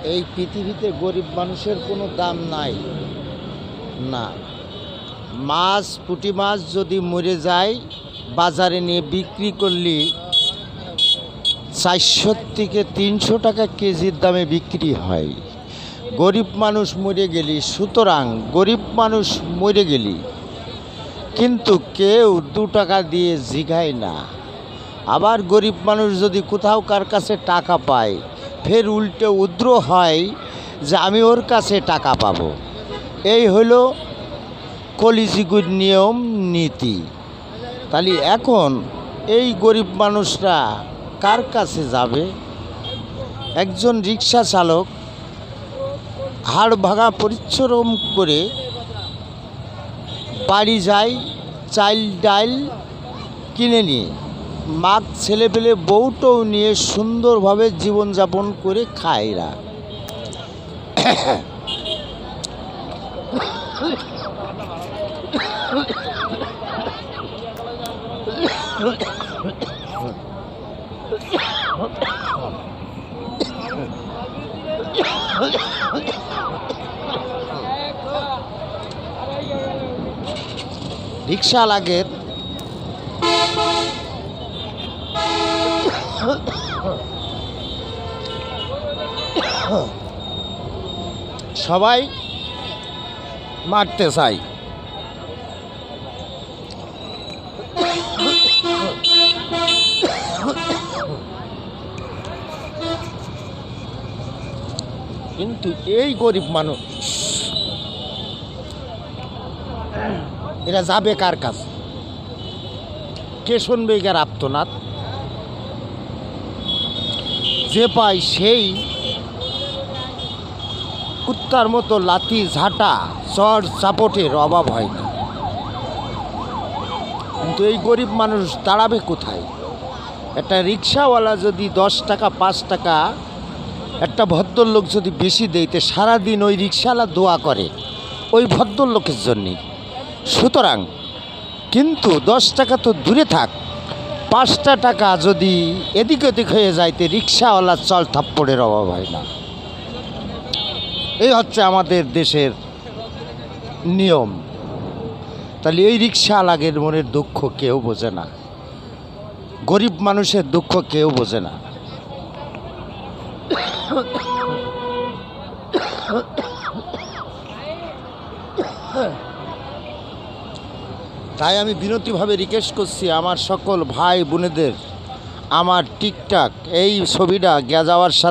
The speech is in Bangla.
এই পৃথিবীতে গরিব মানুষের কোনো দাম নাই না। মাছ, পুঁটি মাছ যদি মরে যায় বাজারে নিয়ে বিক্রি করলে 400 থেকে 300 টাকা কেজির দামে বিক্রি হয়। গরিব মানুষ মরে গেলি, সুতরাং গরিব মানুষ মরে গেলি কিন্তু কেউ 2 টাকা দিয়ে জিগায় না। আবার গরিব মানুষ যদি কোথাও কার কাছে টাকা পায় ফের উল্টে উদ্র হয় যে আমি ওর কাছে টাকা পাবো। এই হলো কলিযুগের নিয়ম নীতি। তাহলে এখন এই গরিব মানুষরা কার কাছে যাবে? একজন রিক্সা চালক হাড় ভাঙা পরিশ্রম করে বাড়ি যায় চাল ডাল কিনে নিয়ে, মাগ ছেলেপেলে বউটাও নিয়ে সুন্দরভাবে জীবনযাপন করে খায় এরা। রিক্সা লাগে সবাই মারতে চাই, কিন্তু এই গরিব মানুষ এরা যাবে কার কাছে? কে শুনবে এর আর্তনাদ? যে পায় সেই কুত্তার মতো লাথি ঝাঁটা চড় চাপটের অভাব হয় না। কিন্তু এই গরিব মানুষ দাঁড়াবে কোথায়? একটা রিক্সাওয়ালা যদি 10 টাকা 5 টাকা একটা ভদ্রলোক যদি বেশি দেয় তো সারাদিন ওই রিক্সাওয়ালা দোয়া করে ওই ভদ্রলোকের জন্যে। সুতরাং কিন্তু 10 টাকা তো দূরে থাক, 5টা টাকা যদি এদিক ওদিক হয়ে যাইতে রিক্সাওয়ালার চল থাপ্পড়ের অভাব হয় না। এই হচ্ছে আমাদের দেশের নিয়ম। তাহলে এই রিক্সাওয়ালাদের মনের দুঃখ কেউ বোঝে না, গরিব মানুষের দুঃখ কেউ বোঝে না। তাই আমি বিনতিভাবে রিকোয়েস্ট করছি আমার সকল ভাই বোনেদের, আমার টিকটক এই ছবিটা গিয়ে যাওয়ার সাথে